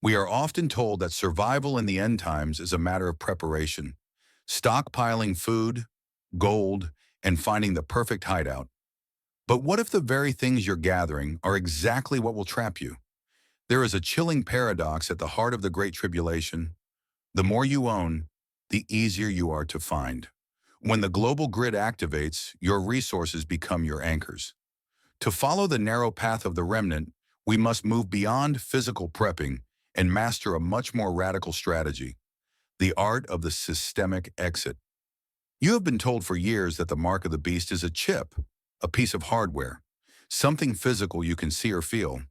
We are often told that survival in the end times is a matter of preparation, stockpiling food, gold, and finding the perfect hideout. But what if the very things you're gathering are exactly what will trap you? There is a chilling paradox at the heart of the Great Tribulation. The more you own, the easier you are to find. When the global grid activates, your resources become your anchors. To follow the narrow path of the remnant, we must move beyond physical prepping and master a much more radical strategy, the art of the systemic exit. You have been told for years that the mark of the beast is a chip, a piece of hardware, something physical you can see or feel.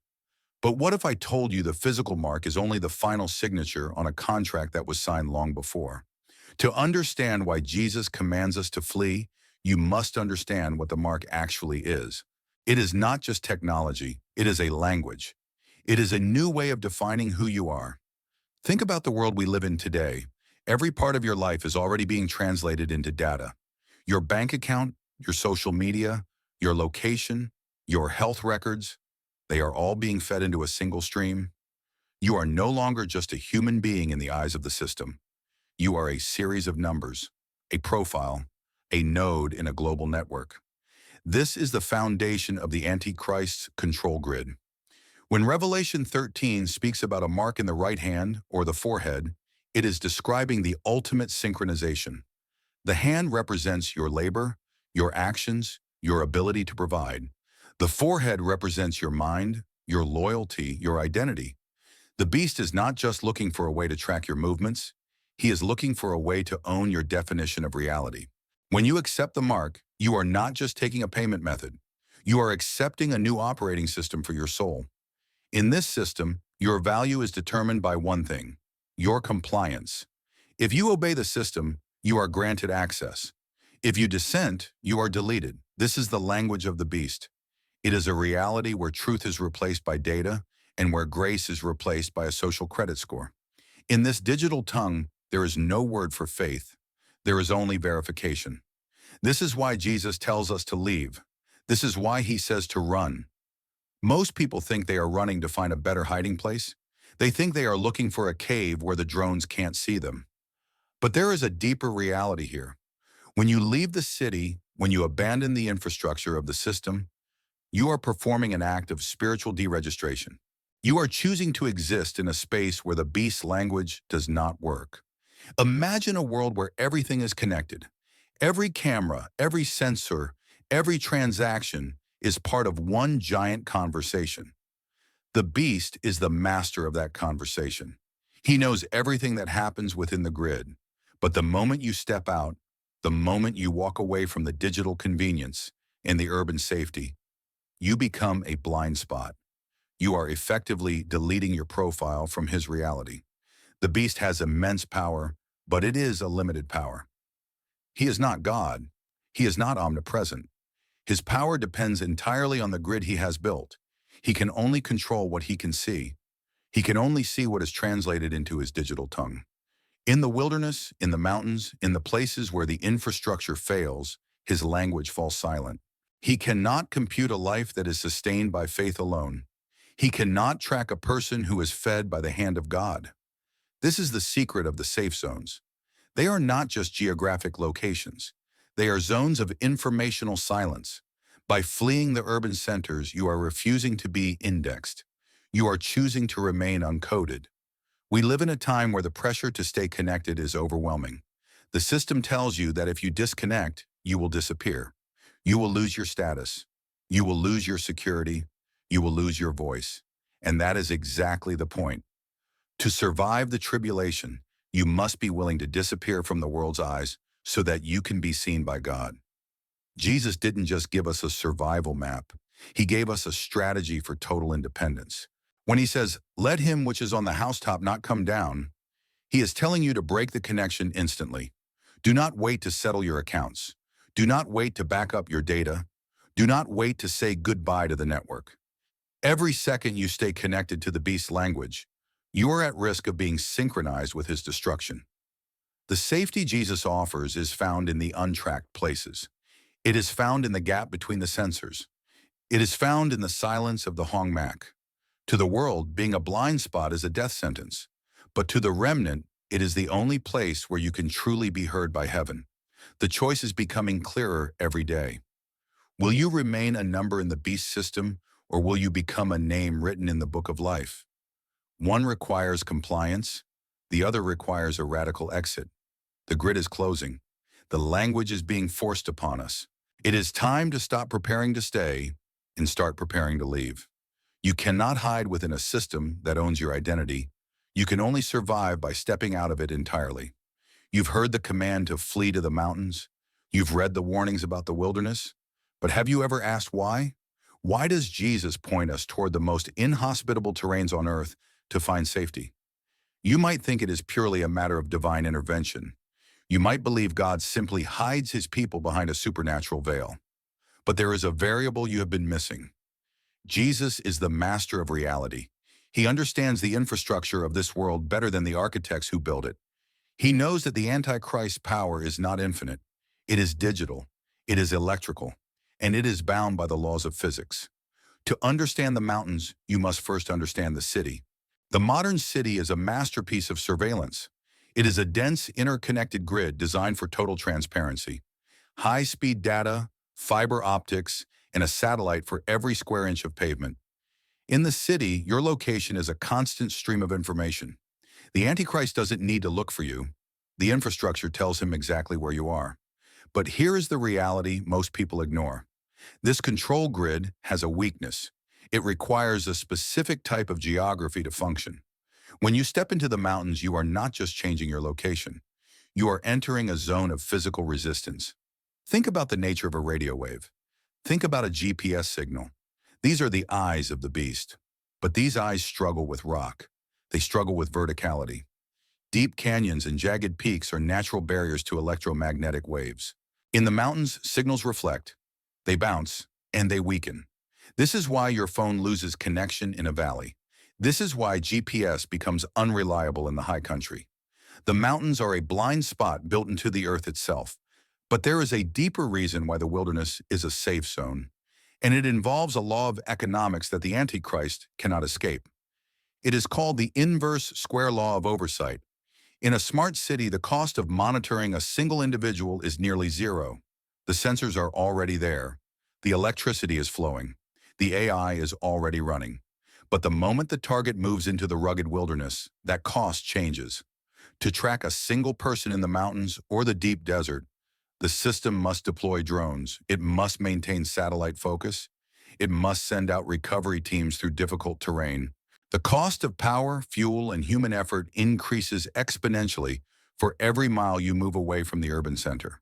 But what if I told you the physical mark is only the final signature on a contract that was signed long before? To understand why Jesus commands us to flee, you must understand what the mark actually is. It is not just technology, it is a language. It is a new way of defining who you are. Think about the world we live in today. Every part of your life is already being translated into data. Your bank account, your social media, your location, your health records, they are all being fed into a single stream. You are no longer just a human being in the eyes of the system. You are a series of numbers, a profile, a node in a global network. This is the foundation of the Antichrist's control grid. When Revelation 13 speaks about a mark in the right hand or the forehead, it is describing the ultimate synchronization. The hand represents your labor, your actions, your ability to provide. The forehead represents your mind, your loyalty, your identity. The beast is not just looking for a way to track your movements, he is looking for a way to own your definition of reality. When you accept the mark, you are not just taking a payment method. You are accepting a new operating system for your soul. In this system, your value is determined by one thing: your compliance. If you obey the system, you are granted access. If you dissent, you are deleted. This is the language of the beast. It is a reality where truth is replaced by data and where grace is replaced by a social credit score. In this digital tongue, there is no word for faith. There is only verification. This is why Jesus tells us to leave. This is why he says to run. Most people think they are running to find a better hiding place. They think they are looking for a cave where the drones can't see them. But there is a deeper reality here. When you leave the city, when you abandon the infrastructure of the system, you are performing an act of spiritual deregistration. You are choosing to exist in a space where the beast's language does not work. Imagine a world where everything is connected. Every camera, every sensor, every transaction is part of one giant conversation. The beast is the master of that conversation. He knows everything that happens within the grid. But the moment you step out, the moment you walk away from the digital convenience and the urban safety, you become a blind spot. You are effectively deleting your profile from his reality. The beast has immense power, but it is a limited power. He is not God. He is not omnipresent. His power depends entirely on the grid he has built. He can only control what he can see. He can only see what is translated into his digital tongue. In the wilderness, in the mountains, in the places where the infrastructure fails, his language falls silent. He cannot compute a life that is sustained by faith alone. He cannot track a person who is fed by the hand of God. This is the secret of the safe zones. They are not just geographic locations. They are zones of informational silence. By fleeing the urban centers, you are refusing to be indexed. You are choosing to remain uncoded. We live in a time where the pressure to stay connected is overwhelming. The system tells you that if you disconnect, you will disappear. You will lose your status. You will lose your security. You will lose your voice. And that is exactly the point. To survive the tribulation, you must be willing to disappear from the world's eyes so that you can be seen by God. Jesus didn't just give us a survival map. He gave us a strategy for total independence. When he says, "Let him which is on the housetop not come down," he is telling you to break the connection instantly. Do not wait to settle your accounts. Do not wait to back up your data. Do not wait to say goodbye to the network. Every second you stay connected to the beast's language, you are at risk of being synchronized with his destruction. The safety Jesus offers is found in the untracked places. It is found in the gap between the sensors. It is found in the silence of the Hong Mak. To the world, being a blind spot is a death sentence. But to the remnant, it is the only place where you can truly be heard by heaven. The choice is becoming clearer every day. Will you remain a number in the beast system, or will you become a name written in the book of life? One requires compliance, the other requires a radical exit. The grid is closing. The language is being forced upon us. It is time to stop preparing to stay and start preparing to leave. You cannot hide within a system that owns your identity. You can only survive by stepping out of it entirely. You've heard the command to flee to the mountains. You've read the warnings about the wilderness. But have you ever asked why? Why does Jesus point us toward the most inhospitable terrains on earth to find safety? You might think it is purely a matter of divine intervention. You might believe God simply hides his people behind a supernatural veil. But there is a variable you have been missing. Jesus is the master of reality. He understands the infrastructure of this world better than the architects who built it. He knows that the Antichrist's power is not infinite. It is digital, it is electrical, and it is bound by the laws of physics. To understand the mountains, you must first understand the city. The modern city is a masterpiece of surveillance. It is a dense, interconnected grid designed for total transparency. High-speed data, fiber optics, and a satellite for every square inch of pavement. In the city, your location is a constant stream of information. The Antichrist doesn't need to look for you. The infrastructure tells him exactly where you are. But here is the reality most people ignore. This control grid has a weakness. It requires a specific type of geography to function. When you step into the mountains, you are not just changing your location. You are entering a zone of physical resistance. Think about the nature of a radio wave. Think about a GPS signal. These are the eyes of the beast. But these eyes struggle with rock. They struggle with verticality. Deep canyons and jagged peaks are natural barriers to electromagnetic waves. In the mountains, signals reflect, they bounce, and they weaken. This is why your phone loses connection in a valley. This is why GPS becomes unreliable in the high country. The mountains are a blind spot built into the earth itself. But there is a deeper reason why the wilderness is a safe zone, and it involves a law of economics that the Antichrist cannot escape. It is called the inverse square law of oversight. In a smart city, the cost of monitoring a single individual is nearly zero. The sensors are already there. The electricity is flowing. The AI is already running. But the moment the target moves into the rugged wilderness, that cost changes. To track a single person in the mountains or the deep desert, the system must deploy drones. It must maintain satellite focus. It must send out recovery teams through difficult terrain. The cost of power, fuel, and human effort increases exponentially for every mile you move away from the urban center.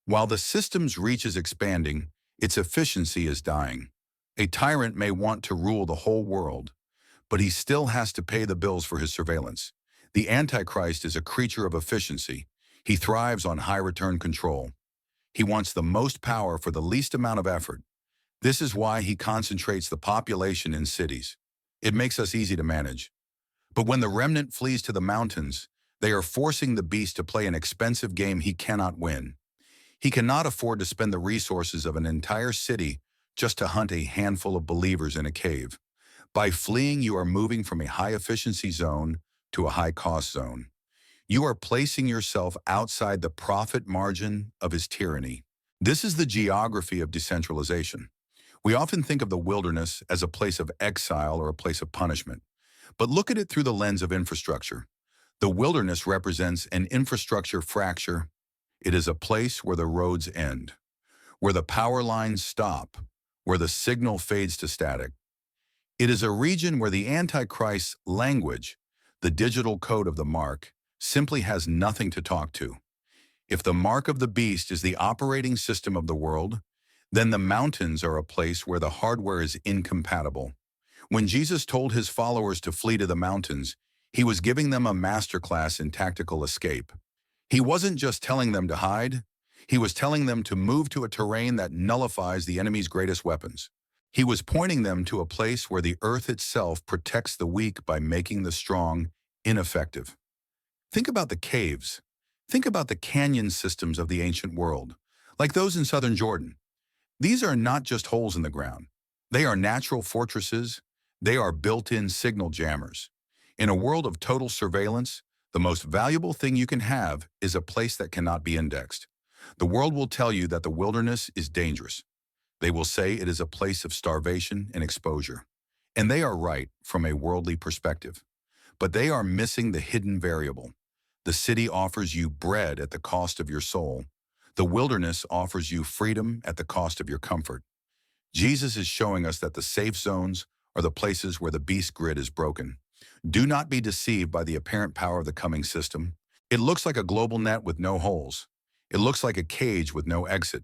While the system's reach is expanding, its efficiency is dying. A tyrant may want to rule the whole world, but he still has to pay the bills for his surveillance. The Antichrist is a creature of efficiency. He thrives on high-return control. He wants the most power for the least amount of effort. This is why he concentrates the population in cities. It makes us easy to manage. But when the remnant flees to the mountains, they are forcing the beast to play an expensive game he cannot win. He cannot afford to spend the resources of an entire city just to hunt a handful of believers in a cave. By fleeing, you are moving from a high-efficiency zone to a high-cost zone. You are placing yourself outside the profit margin of his tyranny. This is the geography of decentralization. We often think of the wilderness as a place of exile or a place of punishment. But look at it through the lens of infrastructure. The wilderness represents an infrastructure fracture. It is a place where the roads end, where the power lines stop, where the signal fades to static. It is a region where the Antichrist's language, the digital code of the mark, simply has nothing to talk to. If the mark of the beast is the operating system of the world, then the mountains are a place where the hardware is incompatible. When Jesus told his followers to flee to the mountains, he was giving them a masterclass in tactical escape. He wasn't just telling them to hide, he was telling them to move to a terrain that nullifies the enemy's greatest weapons. He was pointing them to a place where the earth itself protects the weak by making the strong ineffective. Think about the caves. Think about the canyon systems of the ancient world, like those in southern Jordan. These are not just holes in the ground. They are natural fortresses. They are built-in signal jammers. In a world of total surveillance, the most valuable thing you can have is a place that cannot be indexed. The world will tell you that the wilderness is dangerous. They will say it is a place of starvation and exposure. And they are right from a worldly perspective. But they are missing the hidden variable. The city offers you bread at the cost of your soul. The wilderness offers you freedom at the cost of your comfort. Jesus is showing us that the safe zones are the places where the beast grid is broken. Do not be deceived by the apparent power of the coming system. It looks like a global net with no holes. It looks like a cage with no exit.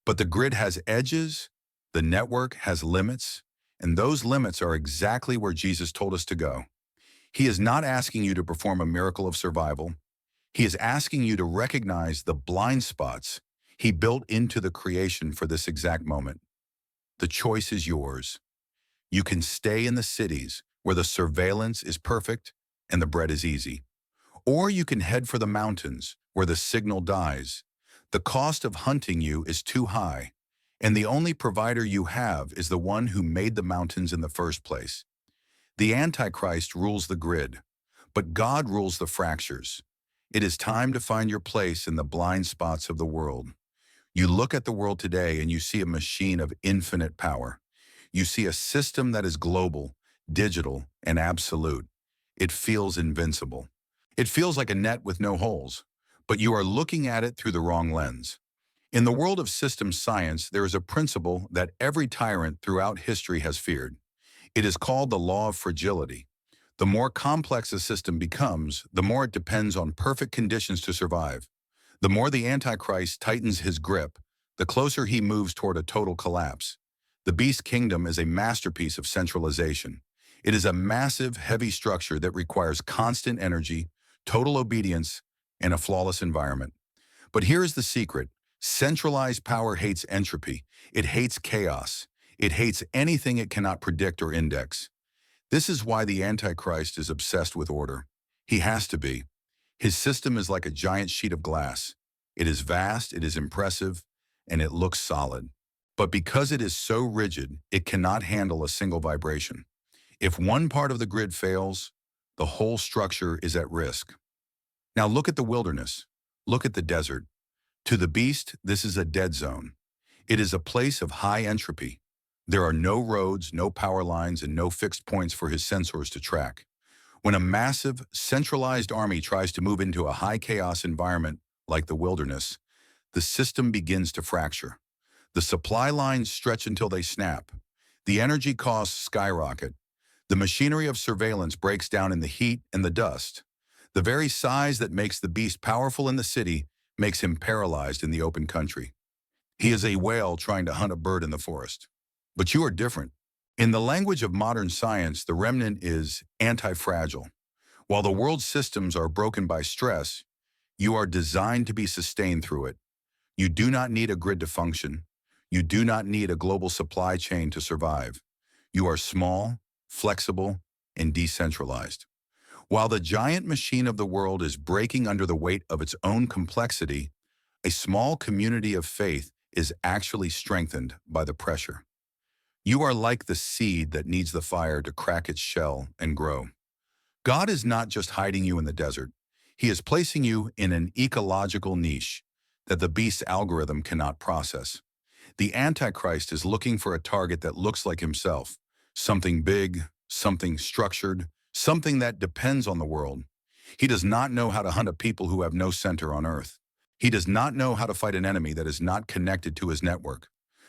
But the grid has edges, the network has limits, and those limits are exactly where Jesus told us to go. He is not asking you to perform a miracle of survival. He is asking you to recognize the blind spots he built into the creation for this exact moment. The choice is yours. You can stay in the cities where the surveillance is perfect and the bread is easy. Or you can head for the mountains where the signal dies. The cost of hunting you is too high, and the only provider you have is the one who made the mountains in the first place. The Antichrist rules the grid, but God rules the fractures. It is time to find your place in the blind spots of the world. You look at the world today and you see a machine of infinite power. You see a system that is global, digital, and absolute. It feels invincible. It feels like a net with no holes, but you are looking at it through the wrong lens. In the world of systems science, there is a principle that every tyrant throughout history has feared. It is called the law of fragility. The more complex a system becomes, the more it depends on perfect conditions to survive. The more the Antichrist tightens his grip, the closer he moves toward a total collapse. The beast kingdom is a masterpiece of centralization. It is a massive, heavy structure that requires constant energy, total obedience, and a flawless environment. But here is the secret. Centralized power hates entropy. It hates chaos. It hates anything it cannot predict or index. This is why the Antichrist is obsessed with order. He has to be. His system is like a giant sheet of glass. It is vast, it is impressive, and it looks solid. But because it is so rigid, it cannot handle a single vibration. If one part of the grid fails, the whole structure is at risk. Now look at the wilderness. Look at the desert. To the beast, this is a dead zone. It is a place of high entropy. There are no roads, no power lines, and no fixed points for his sensors to track. When a massive, centralized army tries to move into a high-chaos environment like the wilderness, the system begins to fracture. The supply lines stretch until they snap. The energy costs skyrocket. The machinery of surveillance breaks down in the heat and the dust. The very size that makes the beast powerful in the city makes him paralyzed in the open country. He is a whale trying to hunt a bird in the forest. But you are different. In the language of modern science, the remnant is anti-fragile. While the world's systems are broken by stress, you are designed to be sustained through it. You do not need a grid to function. You do not need a global supply chain to survive. You are small, flexible, and decentralized. While the giant machine of the world is breaking under the weight of its own complexity, a small community of faith is actually strengthened by the pressure. You are like the seed that needs the fire to crack its shell and grow. God is not just hiding you in the desert. He is placing you in an ecological niche that the beast's algorithm cannot process. The Antichrist is looking for a target that looks like himself, something big, something structured, something that depends on the world. He does not know how to hunt a people who have no center on earth. He does not know how to fight an enemy that is not connected to his network.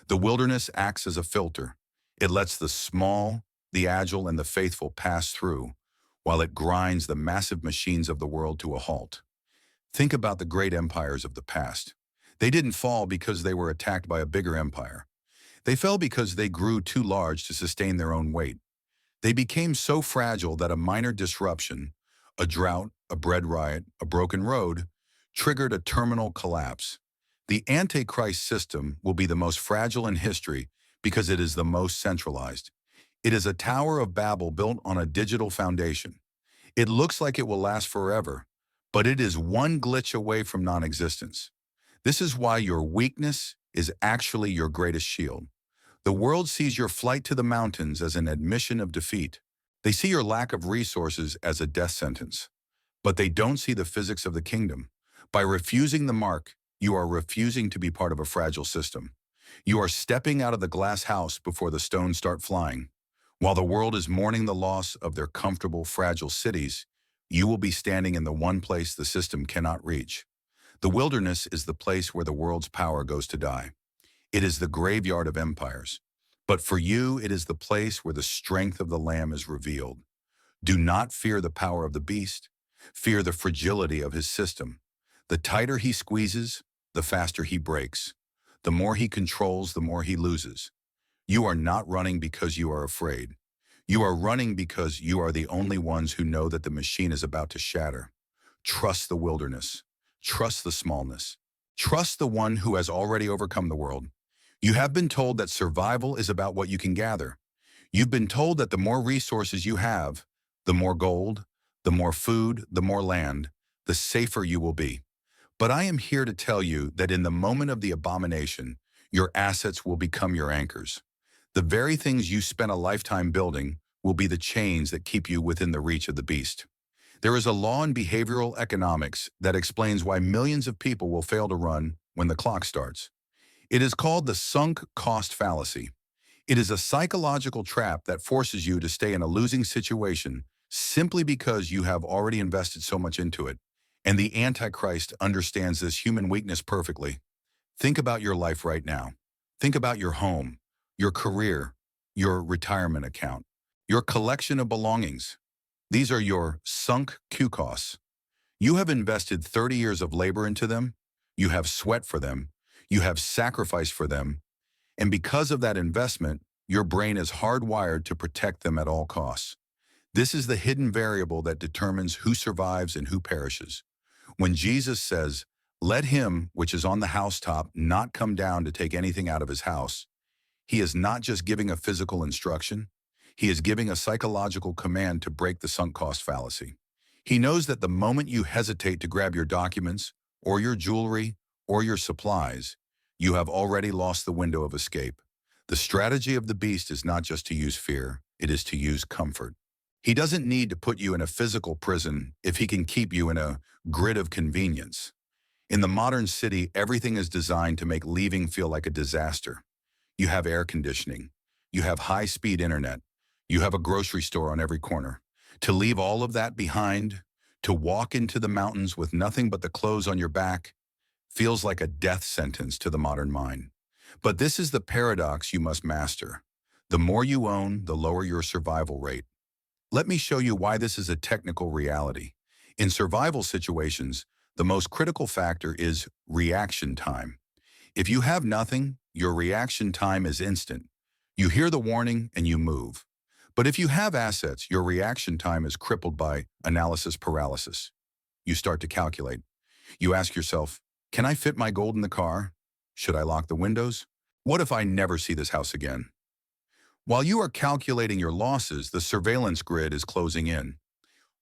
The wilderness acts as a filter. It lets the small, the agile, and the faithful pass through, while it grinds the massive machines of the world to a halt. Think about the great empires of the past. They didn't fall because they were attacked by a bigger empire. They fell because they grew too large to sustain their own weight. They became so fragile that a minor disruption, a drought, a bread riot, a broken road, triggered a terminal collapse. The Antichrist system will be the most fragile in history because it is the most centralized. It is a Tower of Babel built on a digital foundation. It looks like it will last forever, but it is one glitch away from non-existence. This is why your weakness is actually your greatest shield. The world sees your flight to the mountains as an admission of defeat. They see your lack of resources as a death sentence. But they don't see the physics of the kingdom. By refusing the mark, you are refusing to be part of a fragile system. You are stepping out of the glass house before the stones start flying. While the world is mourning the loss of their comfortable, fragile cities, you will be standing in the one place the system cannot reach. The wilderness is the place where the world's power goes to die. It is the graveyard of empires. But for you, it is the place where the strength of the Lamb is revealed. Do not fear the power of the beast. Fear the fragility of his system. The tighter he squeezes, the faster he breaks. The more he controls, the more he loses. You are not running because you are afraid. You are running because you are the only ones who know that the machine is about to shatter. Trust the wilderness. Trust the smallness. Trust the one who has already overcome the world. You have been told that survival is about what you can gather. You've been told that the more resources you have, the more gold, the more food, the more land, the safer you will be. But I am here to tell you that in the moment of the abomination, your assets will become your anchors. The very things you spent a lifetime building will be the chains that keep you within the reach of the beast. There is a law in behavioral economics that explains why millions of people will fail to run when the clock starts. It is called the sunk cost fallacy. It is a psychological trap that forces you to stay in a losing situation simply because you have already invested so much into it. And the Antichrist understands this human weakness perfectly. Think about your life right now. Think about your home, your career, your retirement account, your collection of belongings. These are your sunk Q costs. You have invested 30 years of labor into them. You have sweat for them. You have sacrificed for them. And because of that investment, your brain is hardwired to protect them at all costs. This is the hidden variable that determines who survives and who perishes. When Jesus says, "Let him which is on the housetop not come down to take anything out of his house," he is not just giving a physical instruction. He is giving a psychological command to break the sunk cost fallacy. He knows that the moment you hesitate to grab your documents or your jewelry or your supplies, you have already lost the window of escape. The strategy of the beast is not just to use fear, it is to use comfort. He doesn't need to put you in a physical prison if he can keep you in a grid of convenience. In the modern city, everything is designed to make leaving feel like a disaster. You have air conditioning. You have high-speed internet. You have a grocery store on every corner. To leave all of that behind, to walk into the mountains with nothing but the clothes on your back, feels like a death sentence to the modern mind. But this is the paradox you must master. The more you own, the lower your survival rate. Let me show you why this is a technical reality. In survival situations, the most critical factor is reaction time. If you have nothing, your reaction time is instant. You hear the warning and you move. But if you have assets, your reaction time is crippled by analysis paralysis. You start to calculate. You ask yourself, can I fit my gold in the car? Should I lock the windows? What if I never see this house again? While you are calculating your losses, the surveillance grid is closing in.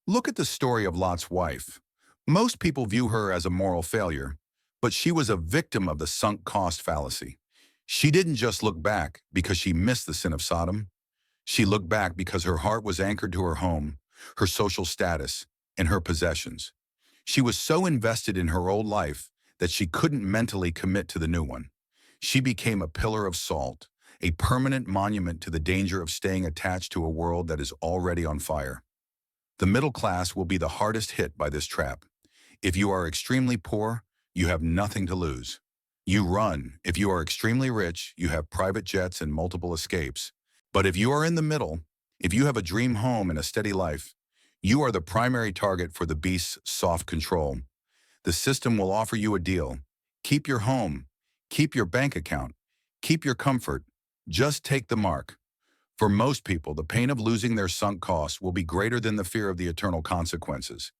Look at the story of Lot's wife. Most people view her as a moral failure, but she was a victim of the sunk cost fallacy. She didn't just look back because she missed the sin of Sodom. She looked back because her heart was anchored to her home, her social status, and her possessions. She was so invested in her old life that she couldn't mentally commit to the new one. She became a pillar of salt, a permanent monument to the danger of staying attached to a world that is already on fire. The middle class will be the hardest hit by this trap. If you are extremely poor, you have nothing to lose. You run. If you are extremely rich, you have private jets and multiple escapes. But if you are in the middle, if you have a dream home and a steady life, you are the primary target for the beast's soft control. The system will offer you a deal. Keep your home. Keep your bank account. Keep your comfort. Just take the mark. For most people, the pain of losing their sunk costs will be greater than the fear of the eternal consequences.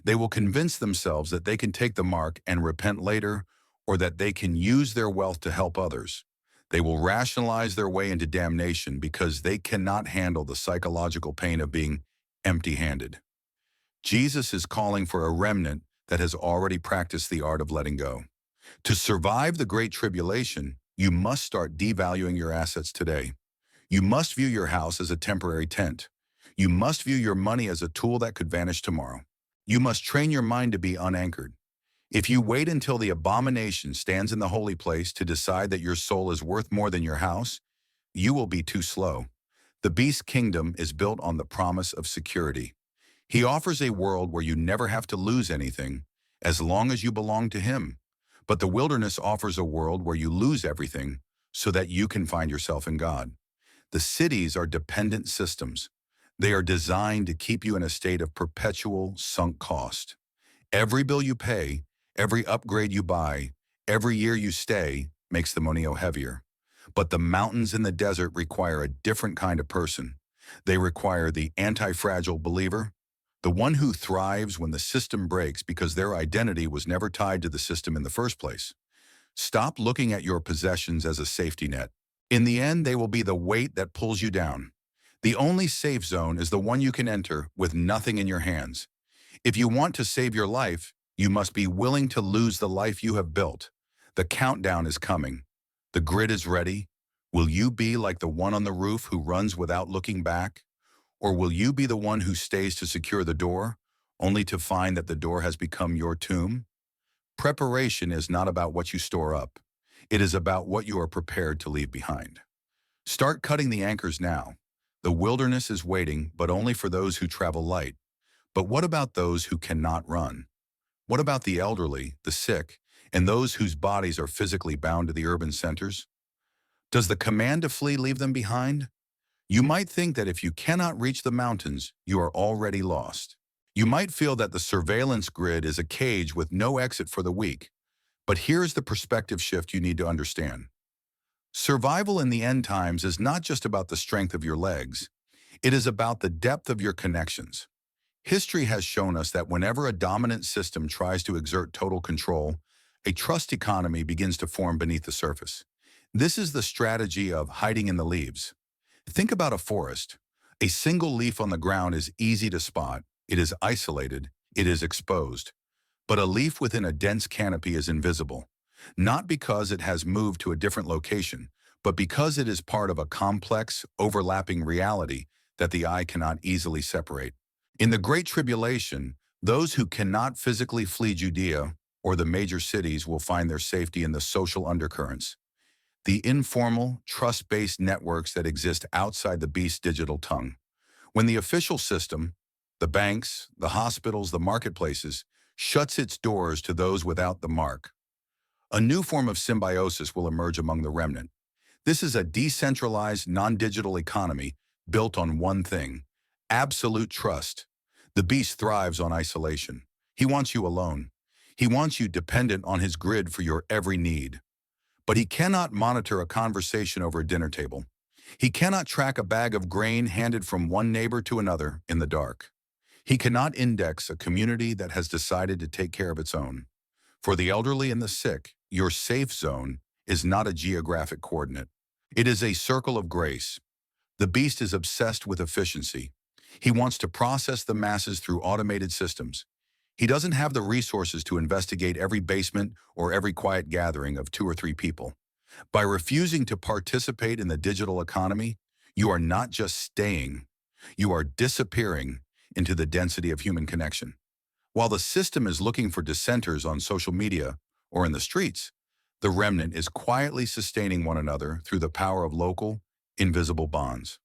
They will convince themselves that they can take the mark and repent later, or that they can use their wealth to help others. They will rationalize their way into damnation because they cannot handle the psychological pain of being empty-handed. Jesus is calling for a remnant that has already practiced the art of letting go. To survive the Great Tribulation, You must start devaluing your assets today. You must view your house as a temporary tent. You must view your money as a tool that could vanish tomorrow. You must train your mind to be unanchored. If you wait until the abomination stands in the holy place to decide that your soul is worth more than your house, you will be too slow. The beast's kingdom is built on the promise of security. He offers a world where you never have to lose anything as long as you belong to him. But the wilderness offers a world where you lose everything so that you can find yourself in God. The cities are dependent systems. They are designed to keep you in a state of perpetual sunk cost. Every bill you pay, every upgrade you buy, every year you stay makes the moneo heavier. But the mountains in the desert require a different kind of person. They require the anti-fragile believer, the one who thrives when the system breaks because their identity was never tied to the system in the first place. Stop looking at your possessions as a safety net. In the end, they will be the weight that pulls you down. The only safe zone is the one you can enter with nothing in your hands. If you want to save your life, you must be willing to lose the life you have built. The countdown is coming. The grid is ready. Will you be like the one on the roof who runs without looking back? Or will you be the one who stays to secure the door, only to find that the door has become your tomb? Preparation is not about what you store up. It is about what you are prepared to leave behind. Start cutting the anchors now. The wilderness is waiting, but only for those who travel light. But what about those who cannot run? What about the elderly, the sick, and those whose bodies are physically bound to the urban centers? Does the command to flee leave them behind? You might think that if you cannot reach the mountains, you are already lost. You might feel that the surveillance grid is a cage with no exit for the weak. But here's the perspective shift you need to understand. Survival in the end times is not just about the strength of your legs. It is about the depth of your connections. History has shown us that whenever a dominant system tries to exert total control, a trust economy begins to form beneath the surface. This is the strategy of hiding in the leaves. Think about a forest. A single leaf on the ground is easy to spot. It is isolated. It is exposed. But a leaf within a dense canopy is invisible, not because it has moved to a different location, but because it is part of a complex, overlapping reality that the eye cannot easily separate. In the Great Tribulation, those who cannot physically flee Judea or the major cities will find their safety in the social undercurrents, the informal, trust-based networks that exist outside the beast's digital tongue. When the official system, the banks, the hospitals, the marketplaces, shuts its doors to those without the mark, a new form of symbiosis will emerge among the remnant. This is a decentralized, non-digital economy built on one thing: absolute trust. The beast thrives on isolation. He wants you alone. He wants you dependent on his grid for your every need. But he cannot monitor a conversation over a dinner table. He cannot track a bag of grain handed from one neighbor to another in the dark. He cannot index a community that has decided to take care of its own. For the elderly and the sick, your safe zone is not a geographic coordinate. It is a circle of grace. The beast is obsessed with efficiency. He wants to process the masses through automated systems. He doesn't have the resources to investigate every basement or every quiet gathering of 2 or 3 people. By refusing to participate in the digital economy, you are not just staying, you are disappearing into the density of human connection. While the system is looking for dissenters on social media or in the streets, the remnant is quietly sustaining one another through the power of local, invisible bonds.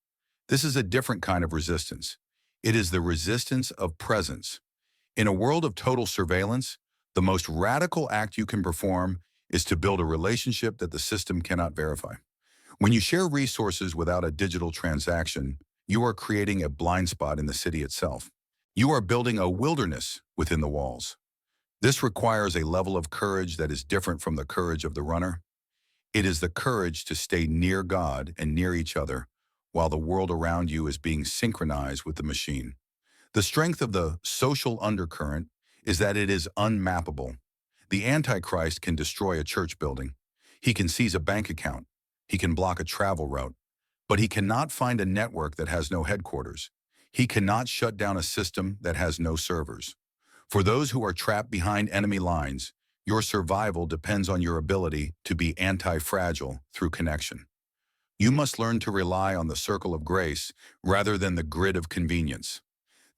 This is a different kind of resistance. It is the resistance of presence. In a world of total surveillance, the most radical act you can perform is to build a relationship that the system cannot verify. When you share resources without a digital transaction, you are creating a blind spot in the city itself. You are building a wilderness within the walls. This requires a level of courage that is different from the courage of the runner. It is the courage to stay near God and near each other while the world around you is being synchronized with the machine. The strength of the social undercurrent is that it is unmappable. The Antichrist can destroy a church building. He can seize a bank account. He can block a travel route. But he cannot find a network that has no headquarters. He cannot shut down a system that has no servers. For those who are trapped behind enemy lines, Your survival depends on your ability to be anti-fragile through connection. You must learn to rely on the circle of grace rather than the grid of convenience.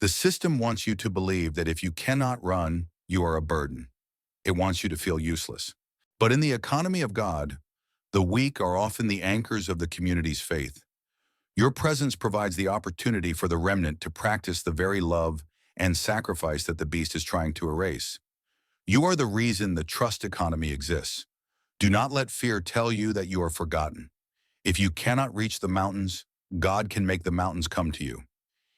The system wants you to believe that if you cannot run, you are a burden. It wants you to feel useless. But in the economy of God, the weak are often the anchors of the community's faith. Your presence provides the opportunity for the remnant to practice the very love and sacrifice that the beast is trying to erase. You are the reason the trust economy exists. Do not let fear tell you that you are forgotten. If you cannot reach the mountains, God can make the mountains come to you.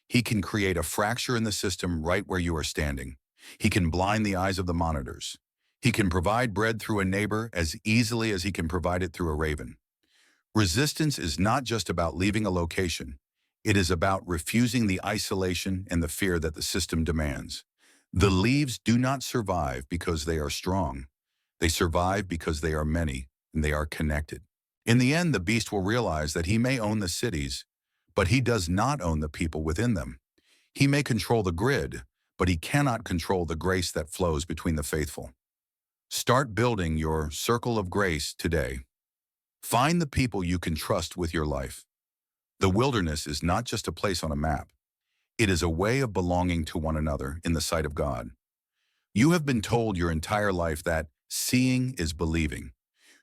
He can create a fracture in the system right where you are standing. He can blind the eyes of the monitors. He can provide bread through a neighbor as easily as he can provide it through a raven. Resistance is not just about leaving a location. It is about refusing the isolation and the fear that the system demands. The leaves do not survive because they are strong. They survive because they are many and they are connected. In the end, the beast will realize that he may own the cities, but he does not own the people within them. He may control the grid, but he cannot control the grace that flows between the faithful. Start building your circle of grace today. Find the people you can trust with your life. The wilderness is not just a place on a map. It is a way of belonging to one another in the sight of God. You have been told your entire life that seeing is believing.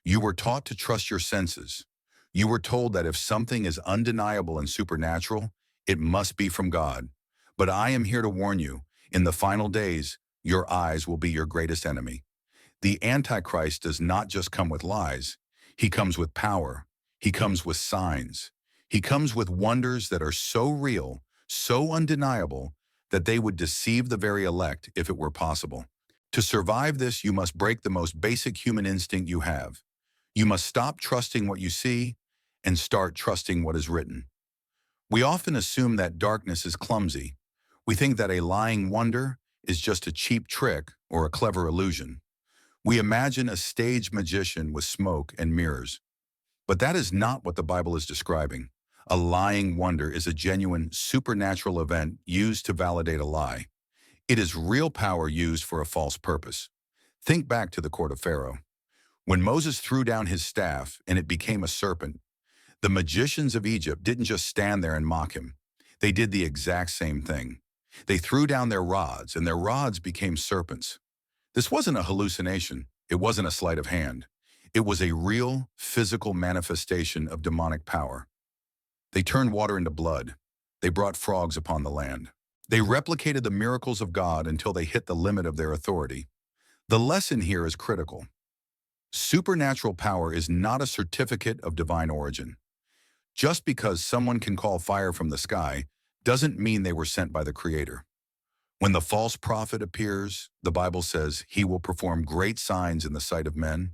You were taught to trust your senses. You were told that if something is undeniable and supernatural, it must be from God. But I am here to warn you, in the final days, your eyes will be your greatest enemy. The Antichrist does not just come with lies. He comes with power. He comes with signs. He comes with wonders that are so real, so undeniable, that they would deceive the very elect if it were possible. To survive this, you must break the most basic human instinct you have. You must stop trusting what you see and start trusting what is written. We often assume that darkness is clumsy. We think that a lying wonder is just a cheap trick or a clever illusion. We imagine a stage magician with smoke and mirrors. But that is not what the Bible is describing. A lying wonder is a genuine supernatural event used to validate a lie. It is real power used for a false purpose. Think back to the court of Pharaoh. When Moses threw down his staff and it became a serpent, the magicians of Egypt didn't just stand there and mock him. They did the exact same thing. They threw down their rods, and their rods became serpents. This wasn't a hallucination. It wasn't a sleight of hand. It was a real, physical manifestation of demonic power. They turned water into blood. They brought frogs upon the land. They replicated the miracles of God until they hit the limit of their authority. The lesson here is critical. Supernatural power is not a certificate of divine origin. Just because someone can call fire from the sky doesn't mean they were sent by the Creator. When the false prophet appears, the Bible says he will perform great signs in the sight of men.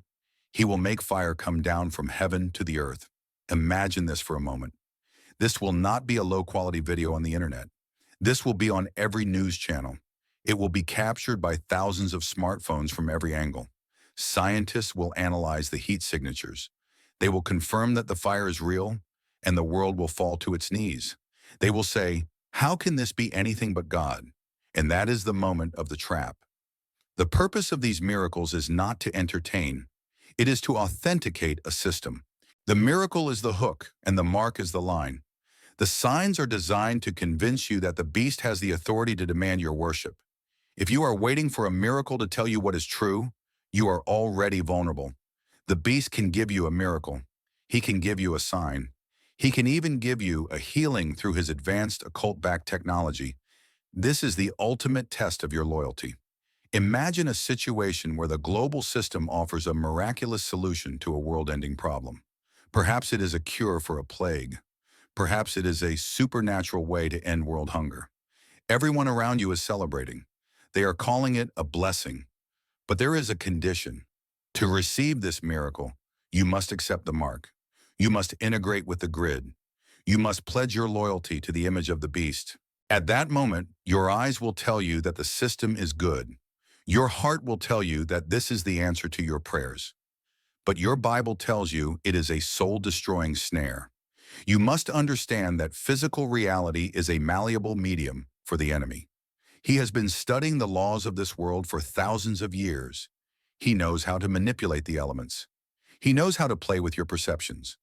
He will make fire come down from heaven to the earth. Imagine this for a moment. This will not be a low-quality video on the internet. This will be on every news channel. It will be captured by thousands of smartphones from every angle. Scientists will analyze the heat signatures. They will confirm that the fire is real, and the world will fall to its knees. They will say, "How can this be anything but God?" And that is the moment of the trap. The purpose of these miracles is not to entertain. It is to authenticate a system. The miracle is the hook, and the mark is the line. The signs are designed to convince you that the beast has the authority to demand your worship. If you are waiting for a miracle to tell you what is true, you are already vulnerable. The beast can give you a miracle. He can give you a sign. He can even give you a healing through his advanced occult-backed technology. This is the ultimate test of your loyalty. Imagine a situation where the global system offers a miraculous solution to a world-ending problem. Perhaps it is a cure for a plague. Perhaps it is a supernatural way to end world hunger. Everyone around you is celebrating. They are calling it a blessing. But there is a condition. To receive this miracle, you must accept the mark. You must integrate with the grid. You must pledge your loyalty to the image of the beast. At that moment, your eyes will tell you that the system is good. Your heart will tell you that this is the answer to your prayers. But your Bible tells you it is a soul-destroying snare. You must understand that physical reality is a malleable medium for the enemy. He has been studying the laws of this world for thousands of years. He knows how to manipulate the elements. He knows how to play with your perceptions.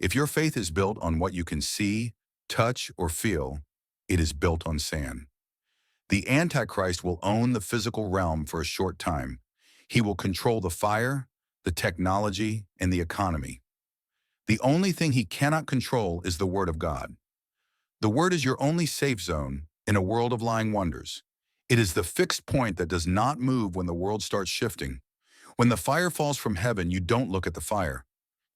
If your faith is built on what you can see, touch, or feel, it is built on sand. The Antichrist will own the physical realm for a short time. He will control the fire, the technology, and the economy. The only thing he cannot control is the Word of God. The Word is your only safe zone in a world of lying wonders. It is the fixed point that does not move when the world starts shifting. When the fire falls from heaven, you don't look at the fire.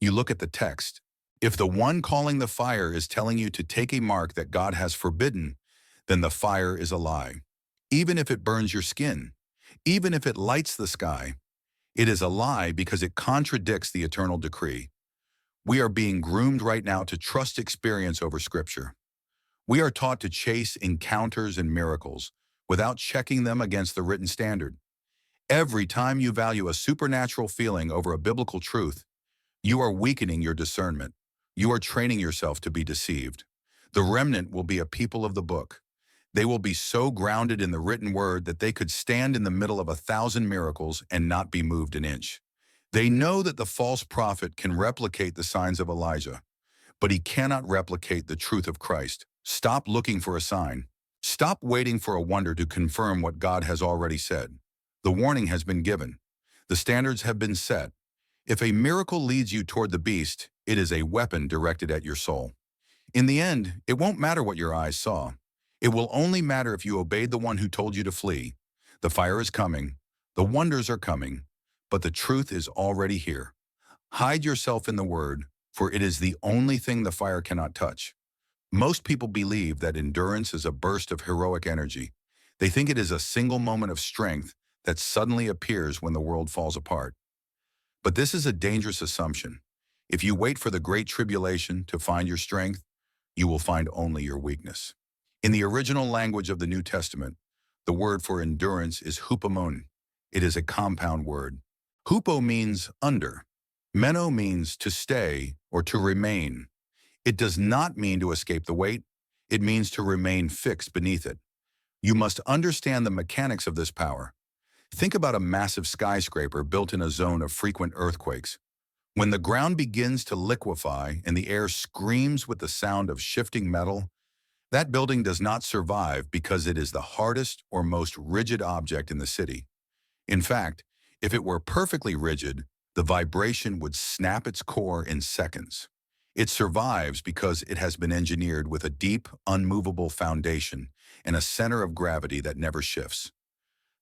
You look at the text. If the one calling the fire is telling you to take a mark that God has forbidden, then the fire is a lie. Even if it burns your skin, even if it lights the sky, it is a lie because it contradicts the eternal decree. We are being groomed right now to trust experience over Scripture. We are taught to chase encounters and miracles without checking them against the written standard. Every time you value a supernatural feeling over a biblical truth, you are weakening your discernment. You are training yourself to be deceived. The remnant will be a people of the book. They will be so grounded in the written word that they could stand in the middle of 1,000 miracles and not be moved an inch. They know that the false prophet can replicate the signs of Elijah, but he cannot replicate the truth of Christ. Stop looking for a sign. Stop waiting for a wonder to confirm what God has already said. The warning has been given. The standards have been set. If a miracle leads you toward the beast, it is a weapon directed at your soul. In the end, it won't matter what your eyes saw. It will only matter if you obeyed the one who told you to flee. The fire is coming. The wonders are coming. But the truth is already here. Hide yourself in the word, for it is the only thing the fire cannot touch. Most people believe that endurance is a burst of heroic energy. They think it is a single moment of strength that suddenly appears when the world falls apart. But this is a dangerous assumption. If you wait for the Great Tribulation to find your strength, you will find only your weakness. In the original language of the New Testament, the word for endurance is hupomone. It is a compound word. Hupo means under. Meno means to stay or to remain. It does not mean to escape the weight. It means to remain fixed beneath it. You must understand the mechanics of this power. Think about a massive skyscraper built in a zone of frequent earthquakes. When the ground begins to liquefy and the air screams with the sound of shifting metal, that building does not survive because it is the hardest or most rigid object in the city. In fact, if it were perfectly rigid, the vibration would snap its core in seconds. It survives because it has been engineered with a deep, unmovable foundation and a center of gravity that never shifts.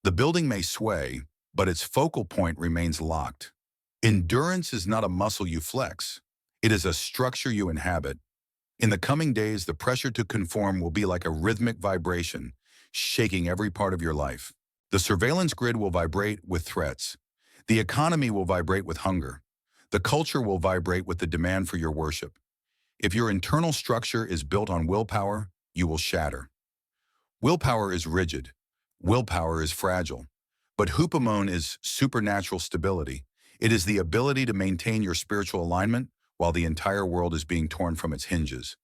The building may sway, but its focal point remains locked. Endurance is not a muscle you flex. It is a structure you inhabit. In the coming days, the pressure to conform will be like a rhythmic vibration, shaking every part of your life. The surveillance grid will vibrate with threats. The economy will vibrate with hunger. The culture will vibrate with the demand for your worship. If your internal structure is built on willpower, you will shatter. Willpower is rigid. Willpower is fragile. But hupomone is supernatural stability. It is the ability to maintain your spiritual alignment while the entire world is being torn from its hinges.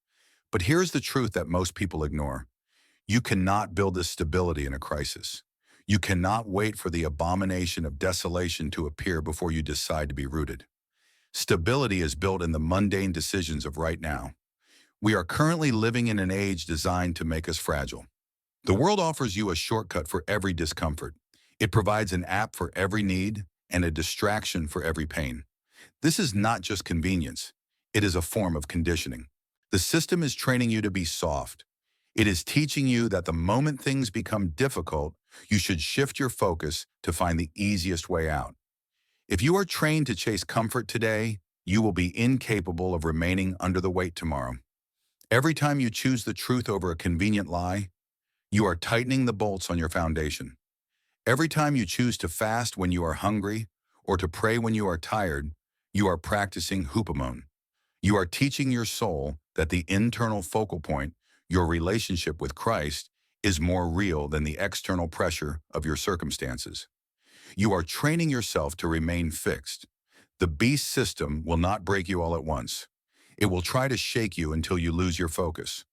But here's the truth that most people ignore. You cannot build this stability in a crisis. You cannot wait for the abomination of desolation to appear before you decide to be rooted. Stability is built in the mundane decisions of right now. We are currently living in an age designed to make us fragile. The world offers you a shortcut for every discomfort. It provides an app for every need and a distraction for every pain. This is not just convenience. It is a form of conditioning. The system is training you to be soft. It is teaching you that the moment things become difficult, you should shift your focus to find the easiest way out. If you are trained to chase comfort today, you will be incapable of remaining under the weight tomorrow. Every time you choose the truth over a convenient lie, you are tightening the bolts on your foundation. Every time you choose to fast when you are hungry or to pray when you are tired, you are practicing hupomone. You are teaching your soul that the internal focal point, your relationship with Christ, is more real than the external pressure of your circumstances. You are training yourself to remain fixed. The beast system will not break you all at once. It will try to shake you until you lose your focus.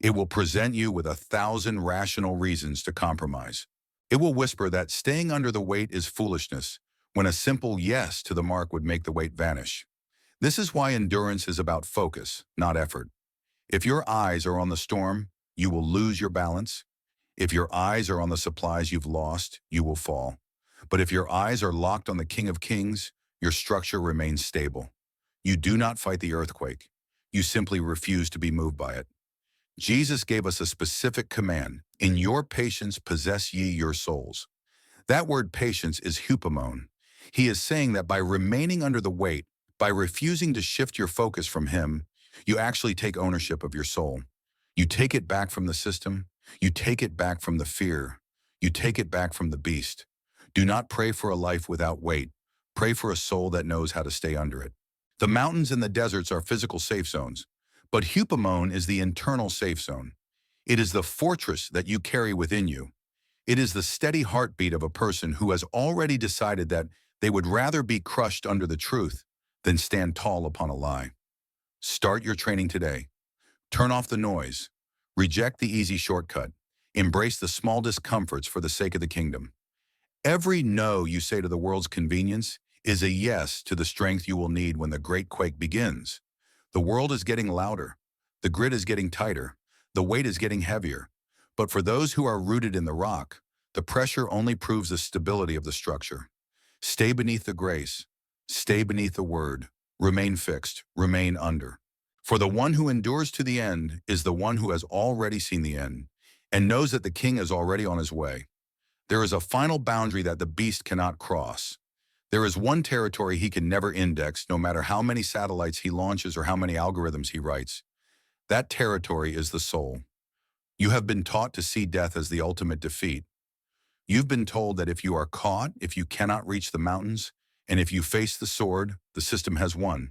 It will present you with 1,000 rational reasons to compromise. It will whisper that staying under the weight is foolishness, when a simple yes to the mark would make the weight vanish. This is why endurance is about focus, not effort. If your eyes are on the storm, you will lose your balance. If your eyes are on the supplies you've lost, you will fall. But if your eyes are locked on the King of Kings, your structure remains stable. You do not fight the earthquake. You simply refuse to be moved by it. Jesus gave us a specific command: in your patience possess ye your souls. That word patience is hupomone. He is saying that by remaining under the weight, by refusing to shift your focus from Him, you actually take ownership of your soul. You take it back from the system. You take it back from the fear. You take it back from the beast. Do not pray for a life without weight. Pray for a soul that knows how to stay under it. The mountains and the deserts are physical safe zones, but hupomone is the internal safe zone. It is the fortress that you carry within you. It is the steady heartbeat of a person who has already decided that they would rather be crushed under the truth than stand tall upon a lie. Start your training today. Turn off the noise. Reject the easy shortcut. Embrace the small discomforts for the sake of the kingdom. Every no you say to the world's convenience is a yes to the strength you will need when the great quake begins. The world is getting louder. The grid is getting tighter. The weight is getting heavier. But for those who are rooted in the rock, the pressure only proves the stability of the structure. Stay beneath the grace. Stay beneath the word. Remain fixed. Remain under. For the one who endures to the end is the one who has already seen the end and knows that the king is already on his way. There is a final boundary that the beast cannot cross. There is one territory he can never index, no matter how many satellites he launches or how many algorithms he writes. That territory is the soul. You have been taught to see death as the ultimate defeat. You've been told that if you are caught, if you cannot reach the mountains, and if you face the sword, the system has won.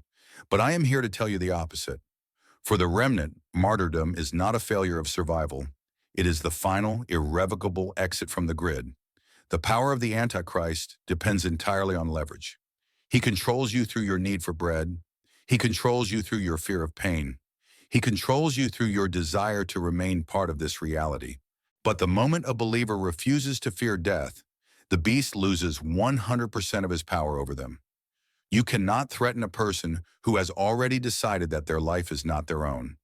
But I am here to tell you the opposite. For the remnant, martyrdom is not a failure of survival. It is the final, irrevocable exit from the grid. The power of the Antichrist depends entirely on leverage. He controls you through your need for bread. He controls you through your fear of pain. He controls you through your desire to remain part of this reality. But the moment a believer refuses to fear death, the beast loses 100% of his power over them. You cannot threaten a person who has already decided that their life is not their own.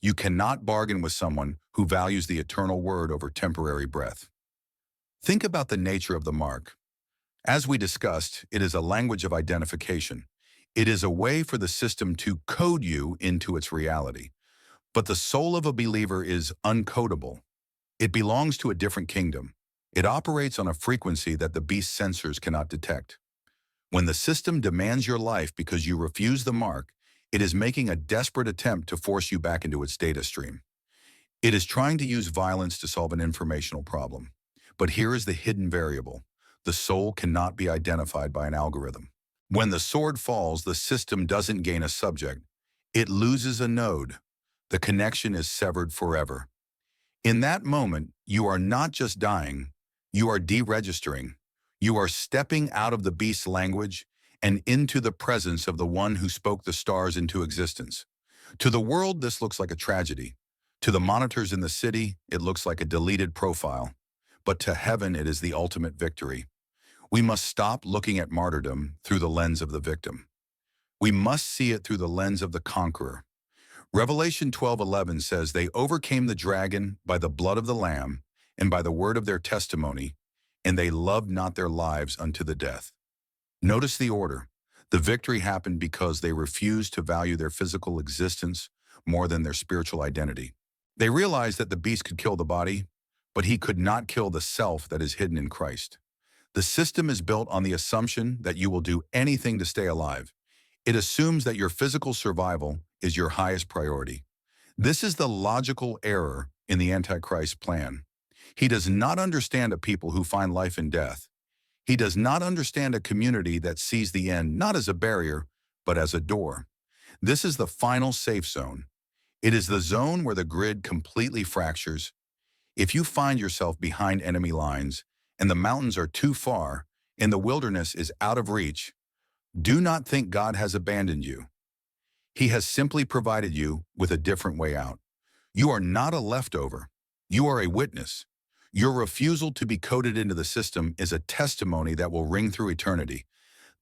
You cannot bargain with someone who values the eternal word over temporary breath. Think about the nature of the mark. As we discussed, it is a language of identification. It is a way for the system to code you into its reality. But the soul of a believer is uncodable. It belongs to a different kingdom. It operates on a frequency that the beast's sensors cannot detect. When the system demands your life because you refuse the mark, it is making a desperate attempt to force you back into its data stream. It is trying to use violence to solve an informational problem. But here is the hidden variable. The soul cannot be identified by an algorithm. When the sword falls, the system doesn't gain a subject. It loses a node. The connection is severed forever. In that moment, you are not just dying, you are deregistering. You are stepping out of the beast's language and into the presence of the one who spoke the stars into existence. To the world, this looks like a tragedy. To the monitors in the city, it looks like a deleted profile. But to heaven, it is the ultimate victory. We must stop looking at martyrdom through the lens of the victim. We must see it through the lens of the conqueror. Revelation 12:11 says, "They overcame the dragon by the blood of the Lamb and by the word of their testimony, and they loved not their lives unto the death." Notice the order. The victory happened because they refused to value their physical existence more than their spiritual identity. They realized that the beast could kill the body, but he could not kill the self that is hidden in Christ. The system is built on the assumption that you will do anything to stay alive. It assumes that your physical survival is your highest priority. This is the logical error in the Antichrist plan. He does not understand a people who find life in death. He does not understand a community that sees the end not as a barrier, but as a door. This is the final safe zone. It is the zone where the grid completely fractures. If you find yourself behind enemy lines and the mountains are too far and the wilderness is out of reach, do not think God has abandoned you. He has simply provided you with a different way out. You are not a leftover. You are a witness. Your refusal to be coded into the system is a testimony that will ring through eternity.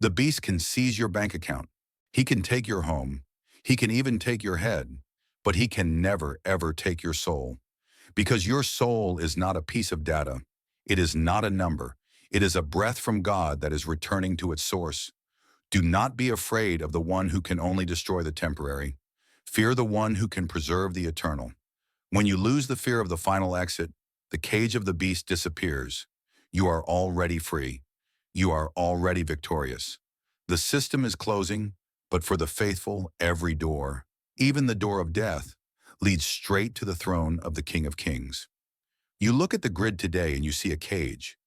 The beast can seize your bank account. He can take your home. He can even take your head. But he can never, ever take your soul. Because your soul is not a piece of data. It is not a number. It is a breath from God that is returning to its source. Do not be afraid of the one who can only destroy the temporary. Fear the one who can preserve the eternal. When you lose the fear of the final exit, the cage of the beast disappears. You are already free. You are already victorious. The system is closing, but for the faithful, every door, even the door of death, leads straight to the throne of the King of Kings. You look at the grid today and you see a cage.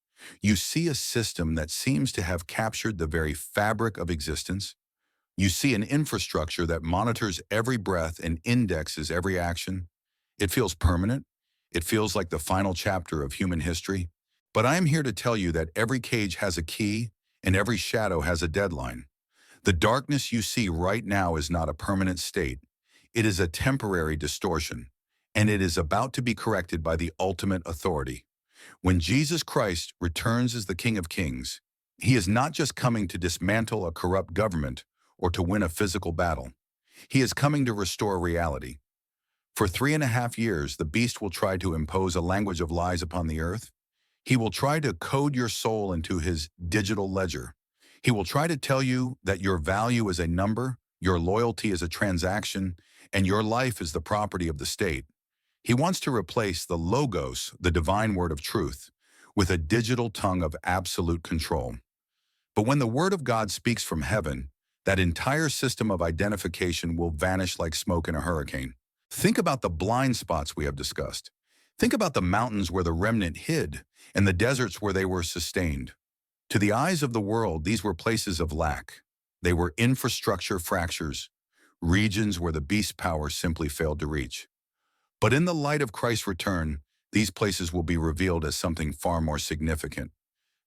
You see a system that seems to have captured the very fabric of existence. You see an infrastructure that monitors every breath and indexes every action. It feels permanent. It feels like the final chapter of human history. But I am here to tell you that every cage has a key and every shadow has a deadline. The darkness you see right now is not a permanent state. It is a temporary distortion, and it is about to be corrected by the ultimate authority. When Jesus Christ returns as the King of Kings, he is not just coming to dismantle a corrupt government or to win a physical battle. He is coming to restore reality. For 3.5 years, the beast will try to impose a language of lies upon the earth. He will try to code your soul into his digital ledger. He will try to tell you that your value is a number, your loyalty is a transaction, and your life is the property of the state. He wants to replace the logos, the divine word of truth, with a digital tongue of absolute control. But when the word of God speaks from heaven, that entire system of identification will vanish like smoke in a hurricane. Think about the blind spots we have discussed. Think about the mountains where the remnant hid and the deserts where they were sustained. To the eyes of the world, these were places of lack. They were infrastructure fractures, regions where the beast's power simply failed to reach. But in the light of Christ's return, these places will be revealed as something far more significant.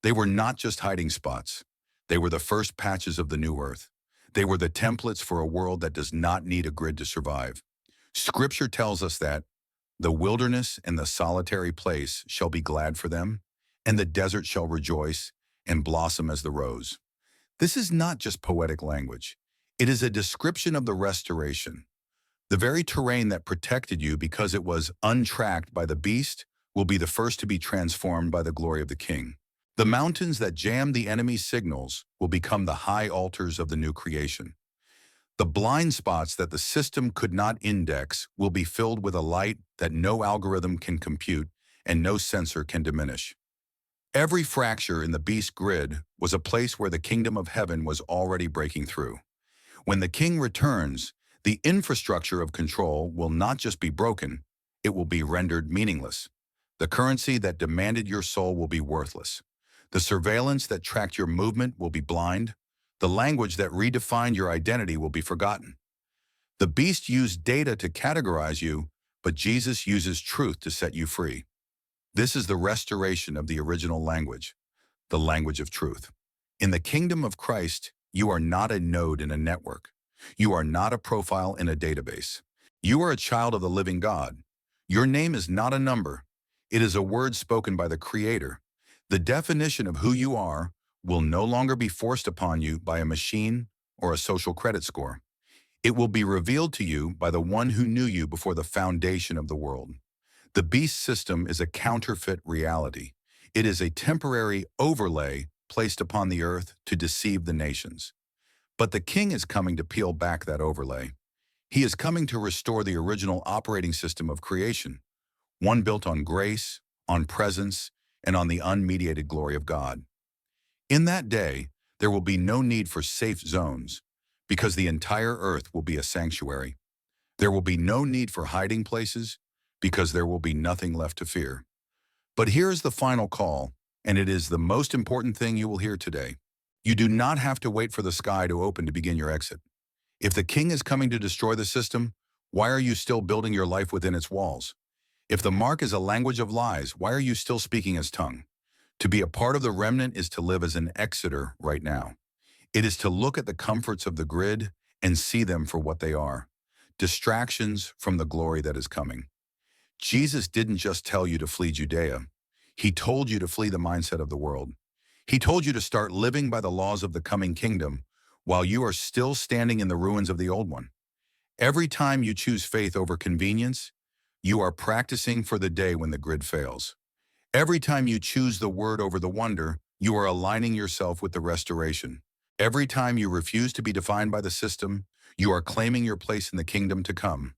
They were not just hiding spots. They were the first patches of the new earth. They were the templates for a world that does not need a grid to survive. Scripture tells us that the wilderness and the solitary place shall be glad for them, and the desert shall rejoice and blossom as the rose. This is not just poetic language. It is a description of the restoration. The very terrain that protected you because it was untracked by the beast will be the first to be transformed by the glory of the King. The mountains that jammed the enemy's signals will become the high altars of the new creation. The blind spots that the system could not index will be filled with a light that no algorithm can compute and no sensor can diminish. Every fracture in the beast grid was a place where the kingdom of heaven was already breaking through. When the King returns, the infrastructure of control will not just be broken, it will be rendered meaningless. The currency that demanded your soul will be worthless. The surveillance that tracked your movement will be blind. The language that redefined your identity will be forgotten. The beast used data to categorize you, but Jesus uses truth to set you free. This is the restoration of the original language, the language of truth. In the kingdom of Christ, you are not a node in a network. You are not a profile in a database. You are a child of the living God. Your name is not a number. It is a word spoken by the Creator. The definition of who you are will no longer be forced upon you by a machine or a social credit score. It will be revealed to you by the one who knew you before the foundation of the world. The beast system is a counterfeit reality. It is a temporary overlay placed upon the earth to deceive the nations. But the King is coming to peel back that overlay. He is coming to restore the original operating system of creation, one built on grace, on presence, and on the unmediated glory of God. In that day, there will be no need for safe zones, because the entire earth will be a sanctuary. There will be no need for hiding places, because there will be nothing left to fear. But here is the final call, and it is the most important thing you will hear today. You do not have to wait for the sky to open to begin your exit. If the King is coming to destroy the system, why are you still building your life within its walls? If the mark is a language of lies, why are you still speaking his tongue? To be a part of the remnant is to live as an exeter right now. It is to look at the comforts of the grid and see them for what they are, distractions from the glory that is coming. Jesus didn't just tell you to flee Judea. He told you to flee the mindset of the world. He told you to start living by the laws of the coming kingdom while you are still standing in the ruins of the old one. Every time you choose faith over convenience, you are practicing for the day when the grid fails. Every time you choose the word over the wonder, you are aligning yourself with the restoration. Every time you refuse to be defined by the system, you are claiming your place in the kingdom to come.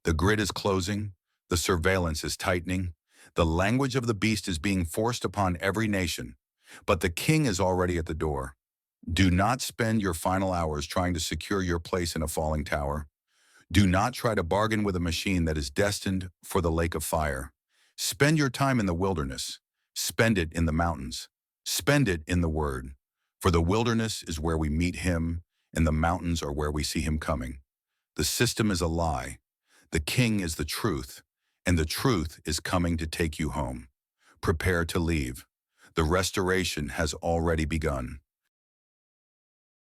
The grid is closing, the surveillance is tightening, the language of the beast is being forced upon every nation, but the king is already at the door. Do not spend your final hours trying to secure your place in a falling tower. Do not try to bargain with a machine that is destined for the lake of fire. Spend your time in the wilderness. Spend it in the mountains. Spend it in the Word. For the wilderness is where we meet Him, and the mountains are where we see Him coming. The system is a lie. The King is the truth, and the truth is coming to take you home. Prepare to leave. The restoration has already begun.